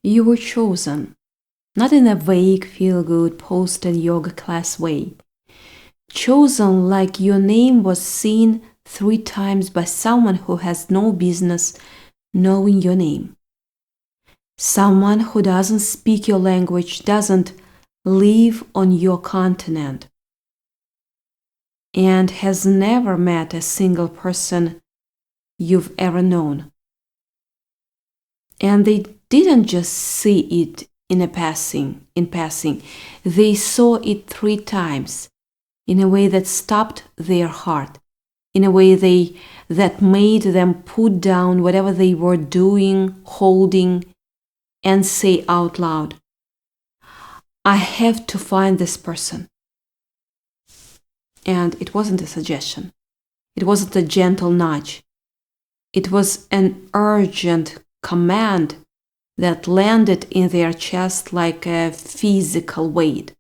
You were chosen, not in a vague, feel-good, post-and yoga class way. Chosen like your name was seen 3 times by someone who has no business knowing your name. Someone who doesn't speak your language, doesn't live on your continent, and has never met a single person you've ever known. And they didn't just see it in passing. They saw it 3 times in a way that stopped their heart, in a way that made them put down whatever they were doing, holding, and say out loud, I have to find this person. And it wasn't a suggestion. It wasn't a gentle nudge. It was an urgent command that landed in their chest like a physical weight.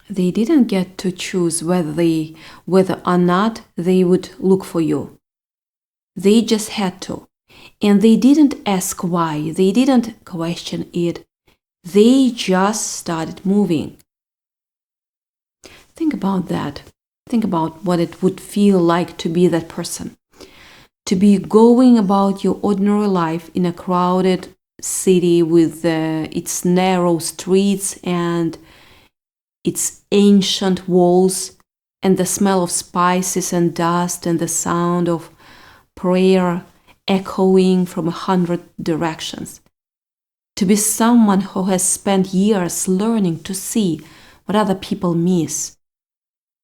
They didn't get to choose whether or not they would look for you. They just had to. And they didn't ask why. They didn't question it. They just started moving. Think about that. Think about what it would feel like to be that person. To be going about your ordinary life in a crowded city with its narrow streets and its ancient walls, and the smell of spices and dust and the sound of prayer echoing from 100 directions. To be someone who has spent years learning to see what other people miss,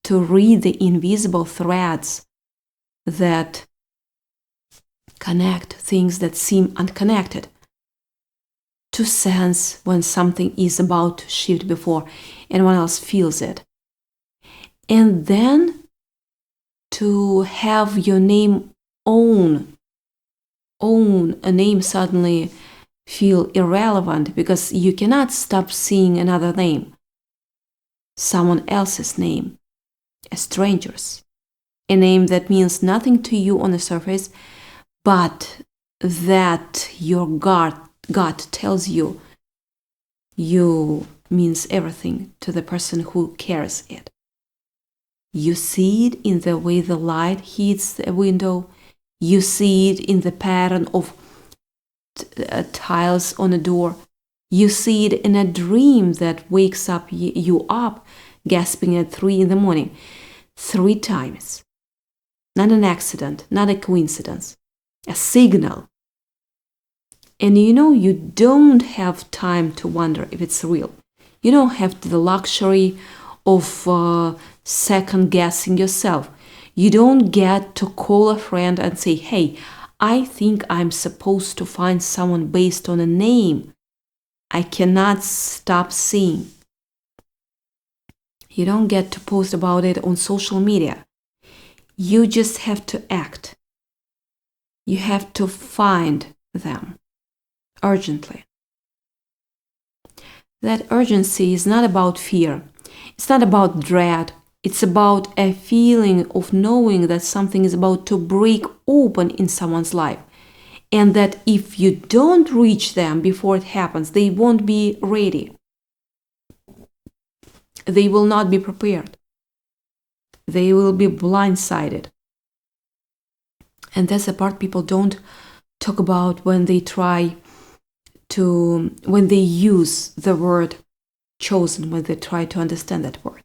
to read the invisible threads that connect things that seem unconnected, to sense when something is about to shift before anyone else feels it, and then to have your name own a name suddenly feel irrelevant because you cannot stop seeing another name, someone else's name, a stranger's, a name that means nothing to you on the surface, but that your gut tells you means everything to the person who carries it. You see it in the way the light hits the window. You see it in the pattern of tiles on a door. You see it in a dream that wakes you up gasping at 3 in the morning. 3 times. Not an accident, not a coincidence. A signal. And you don't have time to wonder if it's real. You don't have the luxury of second guessing yourself. You don't get to call a friend and say, hey, I think I'm supposed to find someone based on a name I cannot stop seeing. You don't get to post about it on social media. You just have to act. You have to find them urgently. That urgency is not about fear. It's not about dread. It's about a feeling of knowing that something is about to break open in someone's life, and that if you don't reach them before it happens, they won't be ready. They will not be prepared. They will be blindsided. And that's the part people don't talk about when they use the word chosen, when they try to understand that word.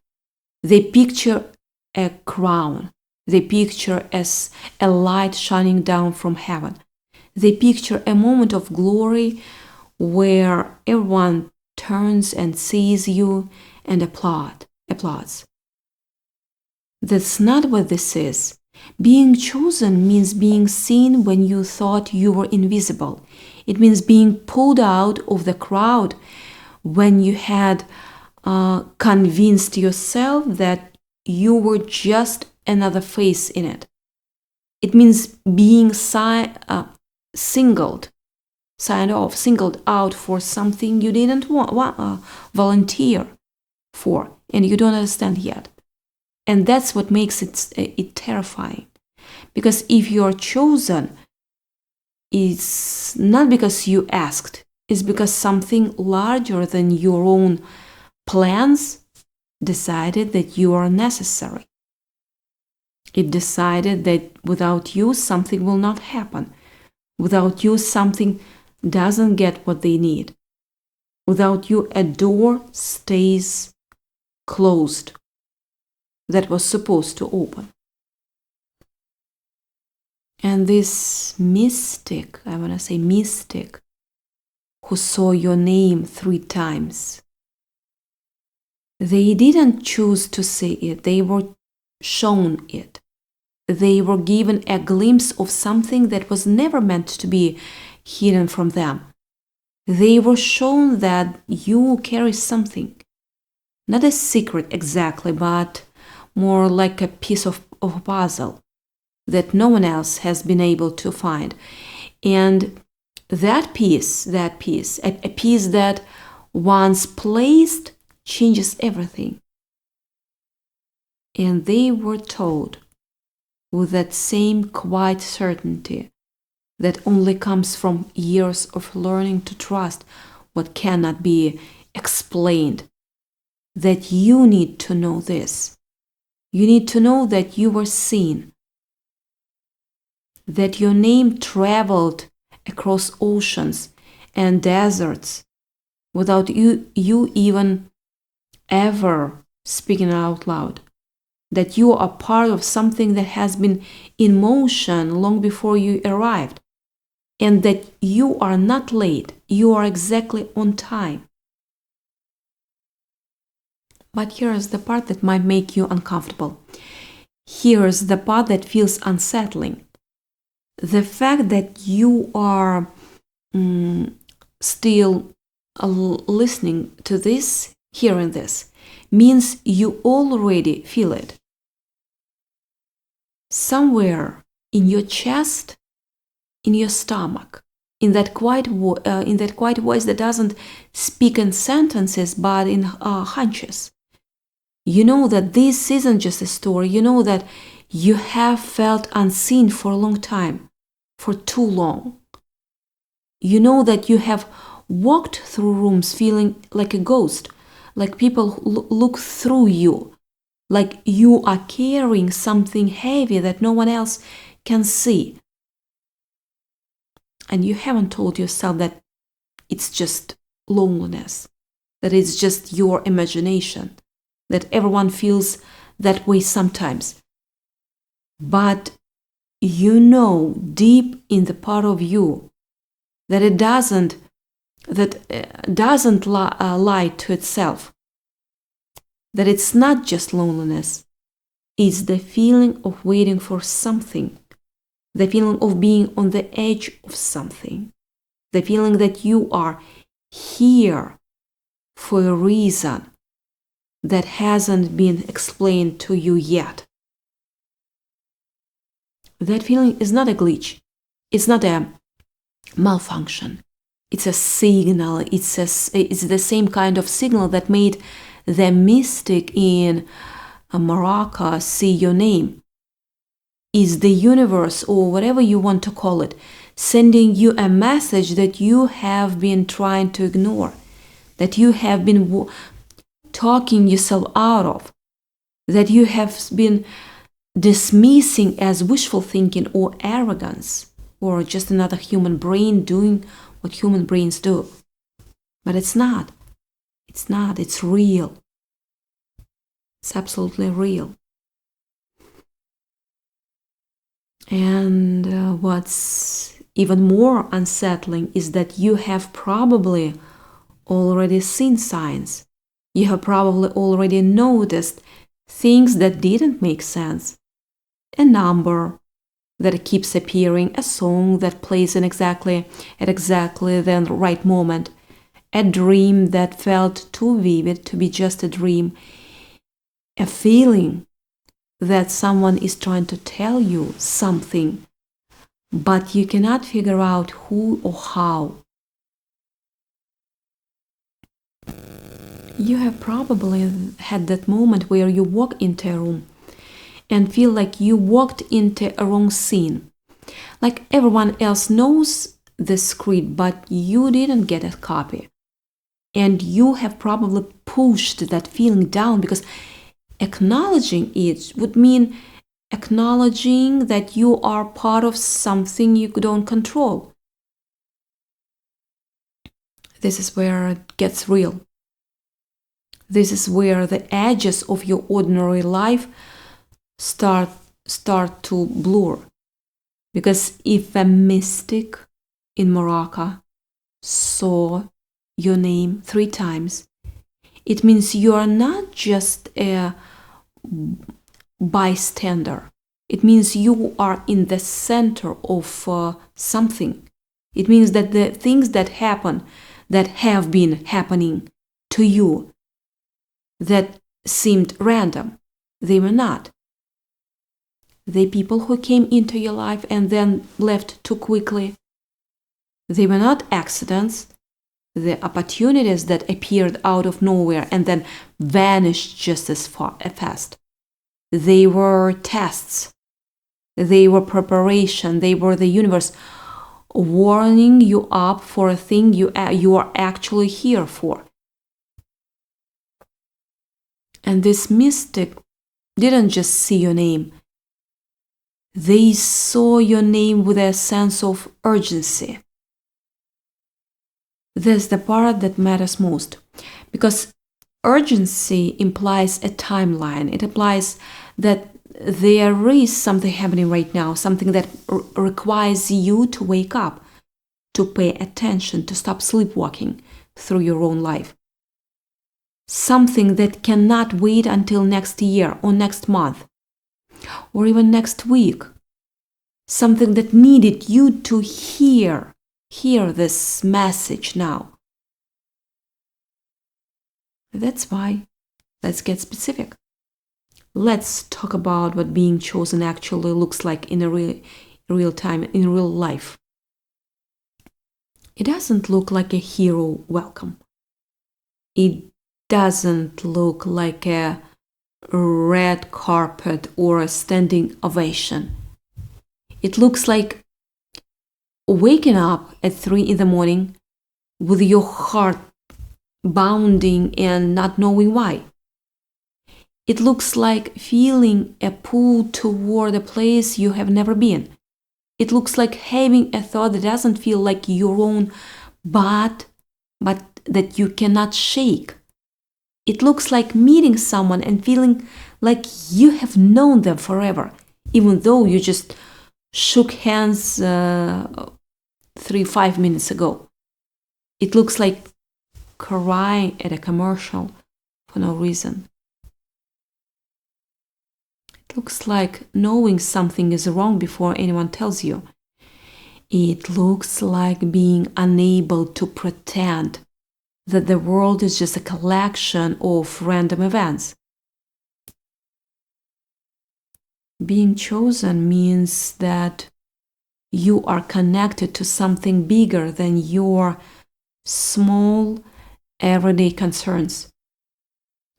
They picture a crown. They picture as a light shining down from heaven. They picture a moment of glory where everyone turns and sees you and applauds. That's not what this is. Being chosen means being seen when you thought you were invisible. It means being pulled out of the crowd when you had convinced yourself that you were just another face in it. It means being singled out for something you didn't volunteer for, and you don't understand yet. And that's what makes it terrifying. Because if you're chosen, is not because you asked, it's because something larger than your own plans decided that you are necessary. It decided that without you, something will not happen. Without you, something doesn't get what they need. Without you, a door stays closed that was supposed to open. And this mystic, I want to say mystic, who saw your name 3 times, they didn't choose to see it, they were shown it. They were given a glimpse of something that was never meant to be hidden from them. They were shown that you carry something, not a secret exactly, but more like a piece of a puzzle that no one else has been able to find. And that piece, a piece that once placed changes everything. And they were told with that same quiet certainty that only comes from years of learning to trust what cannot be explained, that you need to know this. You need to know that you were seen, that your name traveled across oceans and deserts without you even ever speaking out loud, that you are part of something that has been in motion long before you arrived, and that you are not late, you are exactly on time. But here's the part that might make you uncomfortable. Here's the part that feels unsettling. The fact that you are still listening to this, hearing this, means you already feel it. Somewhere in your chest, in your stomach, in that quiet voice that doesn't speak in sentences but in hunches. You know that this isn't just a story. You know that you have felt unseen for a long time, for too long. You know that you have walked through rooms feeling like a ghost, like people look through you, like you are carrying something heavy that no one else can see. And you haven't told yourself that it's just loneliness, that it's just your imagination, that everyone feels that way sometimes. But you know deep in the part of you that it doesn't lie to itself, that it's not just loneliness, it's the feeling of waiting for something, the feeling of being on the edge of something, the feeling that you are here for a reason that hasn't been explained to you yet. That feeling is not a glitch, it's not a malfunction, it's a signal, it's the same kind of signal that made the mystic in Morocco see your name. Is the universe, or whatever you want to call it, sending you a message that you have been trying to ignore, that you have been talking yourself out of, that you have been dismissing as wishful thinking or arrogance, or just another human brain doing what human brains do. But it's not. It's not. It's real. It's absolutely real. And what's even more unsettling is that you have probably already seen signs. You have probably already noticed things that didn't make sense. A number that keeps appearing, a song that plays at exactly the right moment, a dream that felt too vivid to be just a dream, a feeling that someone is trying to tell you something, but you cannot figure out who or how. You have probably had that moment where you walk into a room and feel like you walked into a wrong scene, Like everyone else knows the script, but you didn't get a copy. And you have probably pushed that feeling down, because acknowledging it would mean acknowledging that you are part of something you don't control. This is where it gets real. This is where the edges of your ordinary life start to blur. Because if a mystic in Morocco saw your name 3 times, it means you are not just a bystander. It means you are in the center of something. It means that the things that happen, that have been happening to you, that seemed random, they were not. The people who came into your life and then left too quickly, they were not accidents. The opportunities that appeared out of nowhere and then vanished just as fast. They were tests. They were preparation. They were the universe warning you up for a thing you are actually here for. And this mystic didn't just see your name. They saw your name with a sense of urgency. That's the part that matters most, because urgency implies a timeline. It implies that there is something happening right now, something that requires you to wake up, to pay attention, to stop sleepwalking through your own life. Something that cannot wait until next year or next month or even next week. Something that needed you to hear this message now. That's why, let's get specific. Let's talk about what being chosen actually looks like in a real time, in real life. It doesn't look like a hero welcome. It doesn't look like a red carpet or a standing ovation. It looks like waking up at 3 in the morning with your heart bounding and not knowing why. It looks like feeling a pull toward a place you have never been. It looks like having a thought that doesn't feel like your own, but that you cannot shake. It looks like meeting someone and feeling like you have known them forever, even though you just shook hands 5 minutes ago. It looks like crying at a commercial for no reason. It looks like knowing something is wrong before anyone tells you. It looks like being unable to pretend that the world is just a collection of random events. Being chosen means that you are connected to something bigger than your small, everyday concerns.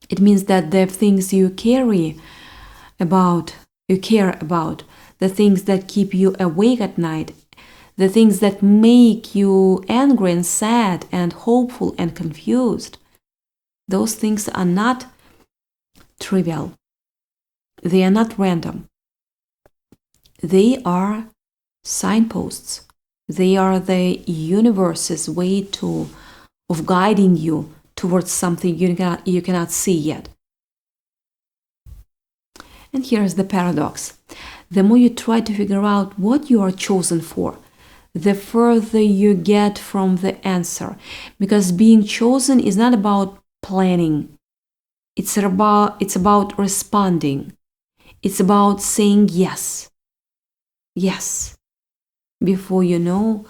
It means that the things you care about, the things that keep you awake at night, the things that make you angry and sad and hopeful and confused, those things are not trivial. They are not random. They are signposts. They are the universe's way of guiding you towards something you cannot see yet. And here's the paradox. The more you try to figure out what you are chosen for, the further you get from the answer. Because being chosen is not about planning. It's about responding. It's about saying yes. Yes. Before you know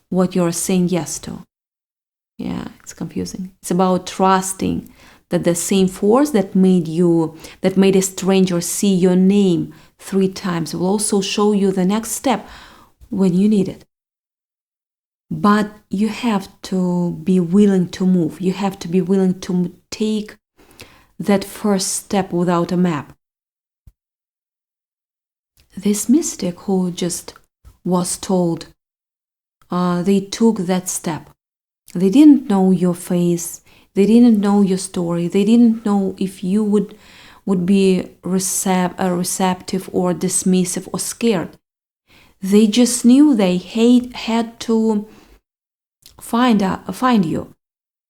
what you're saying yes to. Yeah, it's confusing. It's about trusting that the same force that made a stranger see your name 3 times will also show you the next step when you need it. But you have to be willing to move. You have to be willing to take that first step without a map. This mystic who just was told, they took that step. They didn't know your face. They didn't know your story. They didn't know if you would be receptive or dismissive or scared. They just knew they had to find you.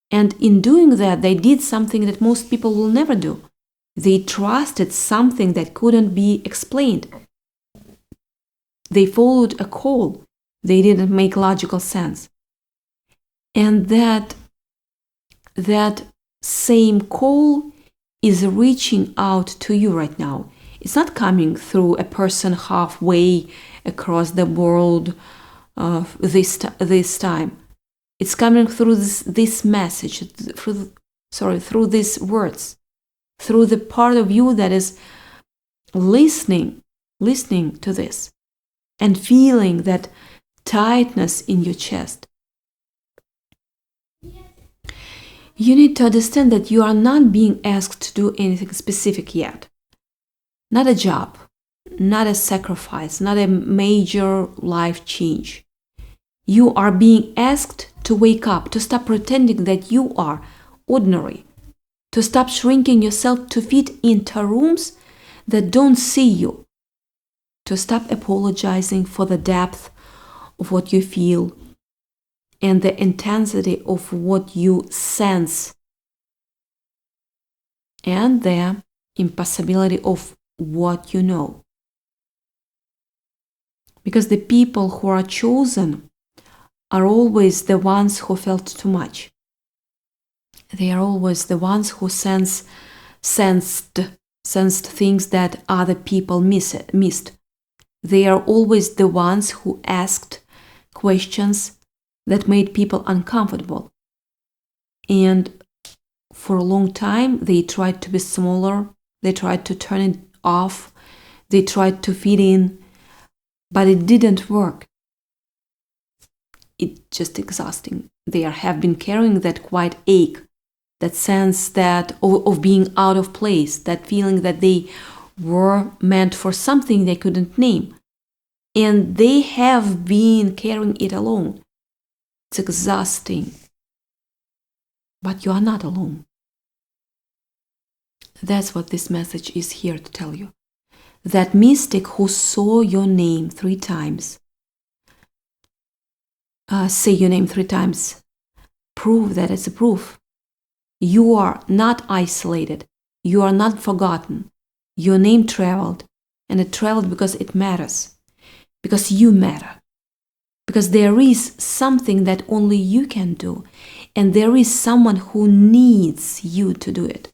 And in doing that, they did something that most people will never do. They trusted something that couldn't be explained. They followed a call. They didn't make logical sense. And that same call is reaching out to you right now. It's not coming through a person halfway across the world this time. It's coming through this message, through these words, through the part of you that is listening to this and feeling that tightness in your chest. You need to understand that you are not being asked to do anything specific yet. Not a job, not a sacrifice, not a major life change. You are being asked to wake up, to stop pretending that you are ordinary, to stop shrinking yourself to fit into rooms that don't see you, to stop apologizing for the depth of what you feel and the intensity of what you sense and the impossibility of what you know. Because the people who are chosen are always the ones who felt too much. They are always the ones who sensed things that other people missed. They are always the ones who asked questions that made people uncomfortable. And for a long time, they tried to be smaller. They tried to turn it off. They tried to fit in, but it didn't work. It's just exhausting. They have been carrying that quiet ache, that sense of being out of place, that feeling that they were meant for something they couldn't name. And they have been carrying it alone. It's exhausting. But you are not alone. That's what this message is here to tell you. That mystic who saw your name 3 times, say your name 3 times, prove that it's a proof. You are not isolated. You are not forgotten. Your name traveled, and it traveled because it matters. Because you matter. Because there is something that only you can do, and there is someone who needs you to do it.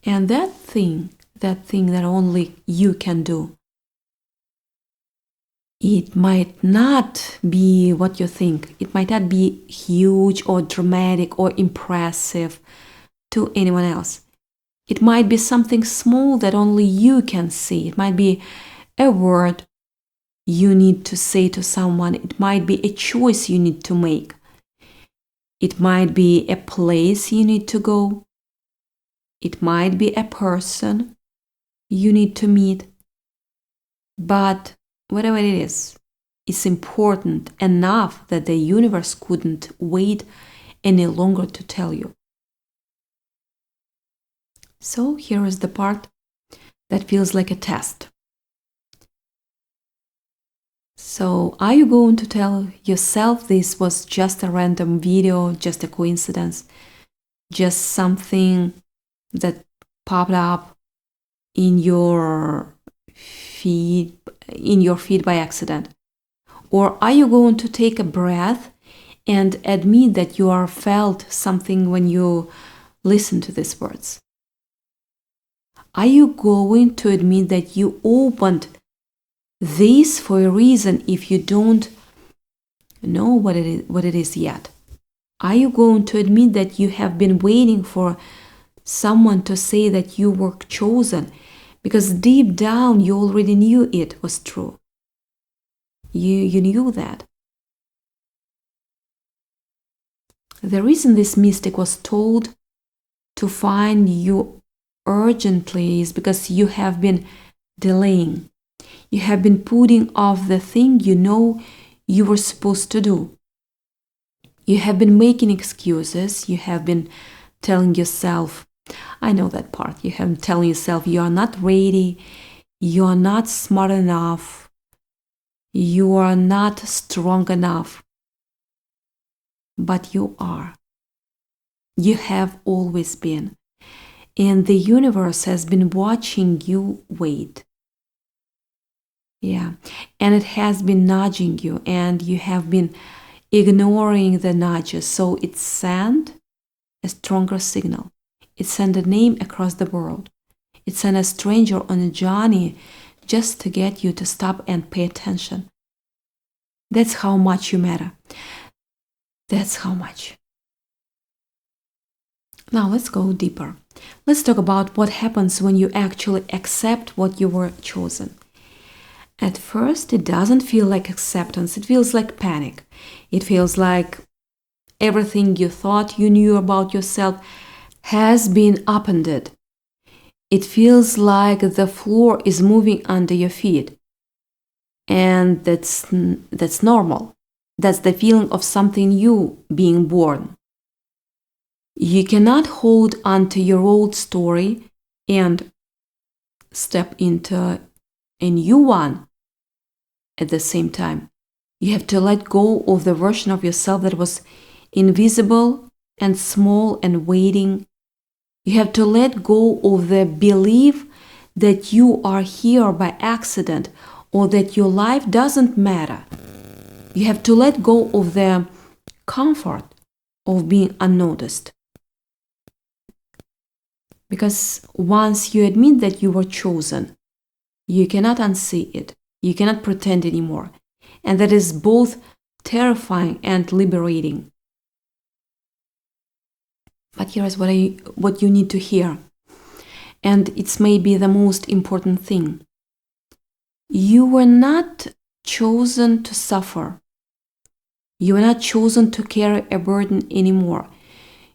And that thing that only you can do, it might not be what you think. It might not be huge or dramatic or impressive to anyone else. It might be something small that only you can see. It might be a word you need to say to someone. It might be a choice you need to make. It might be a place you need to go. It might be a person you need to meet. But whatever it is, it's important enough that the universe couldn't wait any longer to tell you. So here is the part that feels like a test. So are you going to tell yourself this was just a random video, just a coincidence, just something that popped up in your feed by accident? Or are you going to take a breath and admit that you are felt something when you listen to these words? Are you going to admit that you opened this for a reason if you don't know what it is yet? Are you going to admit that you have been waiting for someone to say that you were chosen because deep down you already knew it was true? You knew that. The reason this mystic was told to find you urgently is because you have been delaying. You have been putting off the thing you know you were supposed to do. You have been making excuses. You have been telling yourself, I know that part. You have been telling yourself you are not ready, you are not smart enough, you are not strong enough. But you are. You have always been. And the universe has been watching you wait. Yeah. And it has been nudging you, and you have been ignoring the nudges. So it sent a stronger signal. It sent a name across the world. It sent a stranger on a journey just to get you to stop and pay attention. That's how much you matter. That's how much. Now let's go deeper. Let's talk about what happens when you actually accept what you were chosen. At first, it doesn't feel like acceptance. It feels like panic. It feels like everything you thought you knew about yourself has been upended. It feels like the floor is moving under your feet. And that's normal. That's the feeling of something new being born. You cannot hold onto your old story and step into a new one at the same time. You have to let go of the version of yourself that was invisible and small and waiting. You have to let go of the belief that you are here by accident or that your life doesn't matter. You have to let go of the comfort of being unnoticed. Because once you admit that you were chosen, you cannot unsee it. You cannot pretend anymore. And that is both terrifying and liberating. But here is what you need to hear. And it's maybe the most important thing. You were not chosen to suffer. You were not chosen to carry a burden anymore.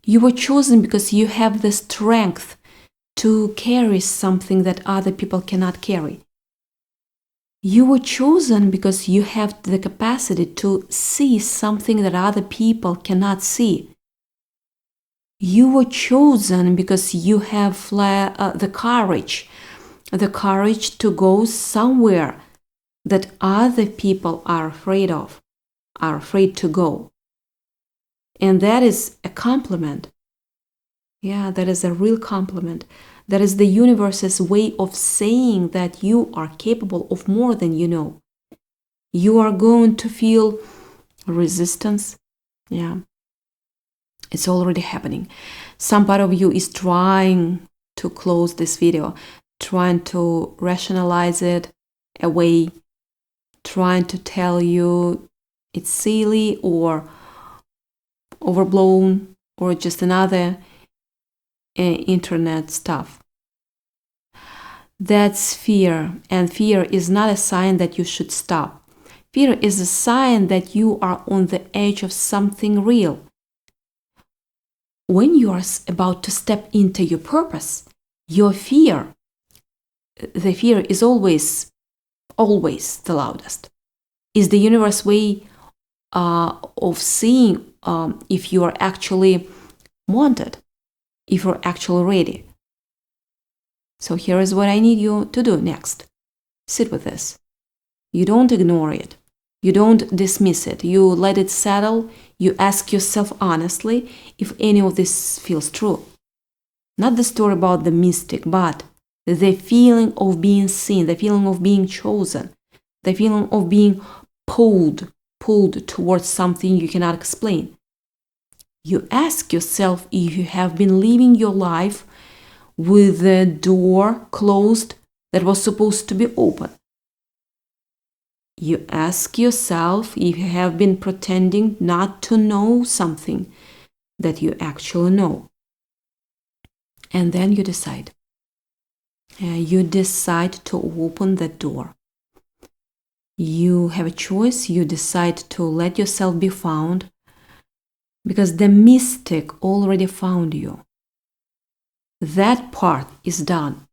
You were chosen because you have the strength to carry something that other people cannot carry. You were chosen because you have the capacity to see something that other people cannot see. You were chosen because you have the courage to go somewhere that other people are afraid of, are afraid to go. And that is a compliment. Yeah, that is a real compliment. That is the universe's way of saying that you are capable of more than you know. You are going to feel resistance. Yeah, it's already happening. Some part of you is trying to close this video, trying to rationalize it away, trying to tell you it's silly or overblown or just another internet stuff. That's fear, and fear is not a sign that you should stop. Fear is a sign that you are on the edge of something real. When you are about to step into your purpose, your fear, the fear is always the loudest. Is the universe way of seeing if you are actually wanted, if you're actually ready. So here is what I need you to do next. Sit with this. You don't ignore it. You don't dismiss it. You let it settle. You ask yourself honestly if any of this feels true. Not the story about the mystic, but the feeling of being seen, the feeling of being chosen, the feeling of being pulled towards something you cannot explain. You ask yourself if you have been living your life with the door closed that was supposed to be open. You ask yourself if you have been pretending not to know something that you actually know. And then you decide. You decide to open that door. You have a choice. You decide to let yourself be found because the mystic already found you. That part is done.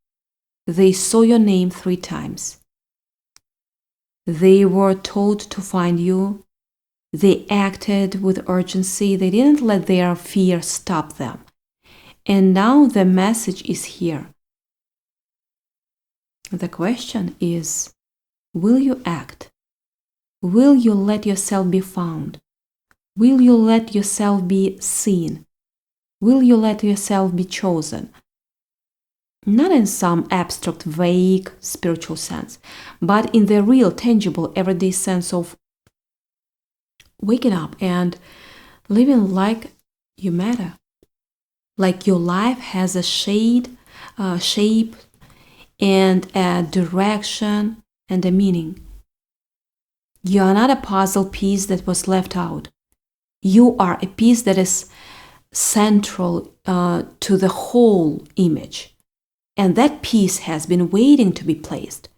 They saw your name 3 times. They were told to find you. They acted with urgency. They didn't let their fear stop them. And now the message is here. The question is, will you act? Will you let yourself be found? Will you let yourself be seen? Will you let yourself be chosen? Not in some abstract, vague, spiritual sense, but in the real, tangible, everyday sense of waking up and living like you matter. Like your life has a shape, and a direction and a meaning. You are not a puzzle piece that was left out. You are a piece that is central to the whole image. And that piece has been waiting to be placed.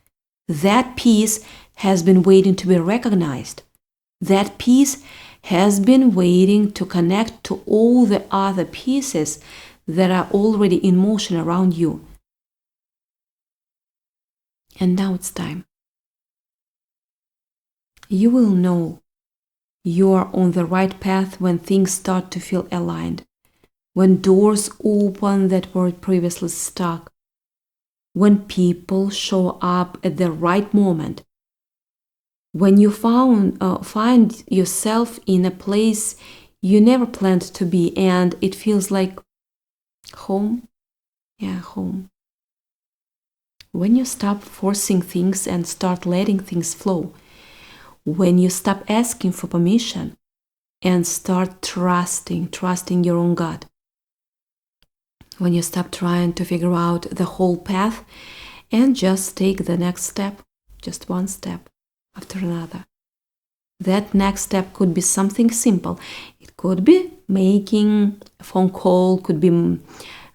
That piece has been waiting to be recognized. That piece has been waiting to connect to all the other pieces that are already in motion around you. And now it's time. You will know you are on the right path when things start to feel aligned, when doors open that were previously stuck, when people show up at the right moment, when you find yourself in a place you never planned to be and it feels like home. Yeah, home. When you stop forcing things and start letting things flow, when you stop asking for permission and start trusting your own gut, when you stop trying to figure out the whole path and just take the next step, just one step after another. That next step could be something simple. It could be making a phone call, could be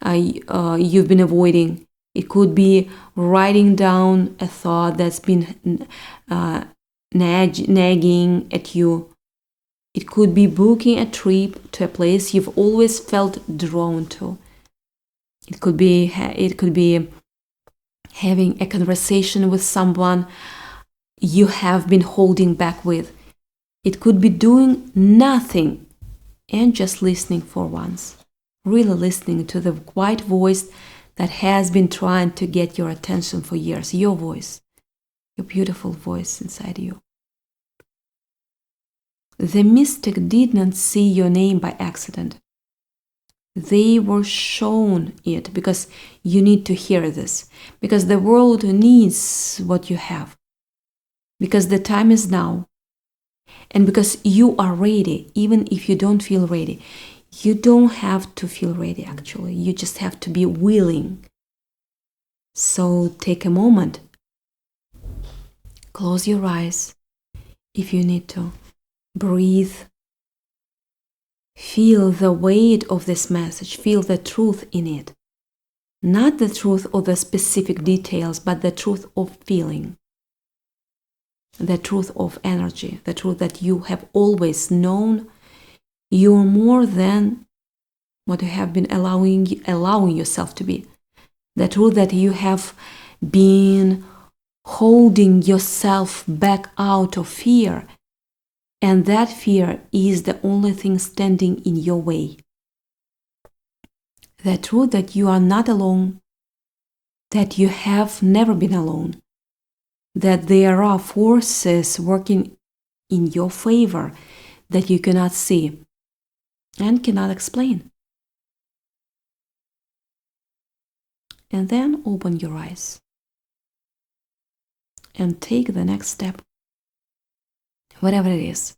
you've been avoiding. It could be writing down a thought that's been nagging at you. It could be booking a trip to a place you've always felt drawn to. It could be having a conversation with someone you have been holding back with. It could be doing nothing and just listening for once. Really listening to the quiet voice that has been trying to get your attention for years. Your voice. Your beautiful voice inside you. The mystic did not see your name by accident. They were shown it because you need to hear this. Because the world needs what you have. Because the time is now. And because you are ready, even if you don't feel ready. You don't have to feel ready, actually. You just have to be willing. So take a moment. Close your eyes if you need to. Breathe. Feel the weight of this message. Feel the truth in it. Not the truth of the specific details, but the truth of feeling. The truth of energy. The truth that you have always known. You're more than what you have been allowing yourself to be. The truth that you have been holding yourself back out of fear. And that fear is the only thing standing in your way. The truth that you are not alone. That you have never been alone. That there are forces working in your favor that you cannot see and cannot explain. And then open your eyes and take the next step. Whatever it is.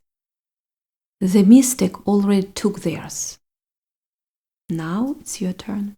The mystic already took theirs. Now it's your turn.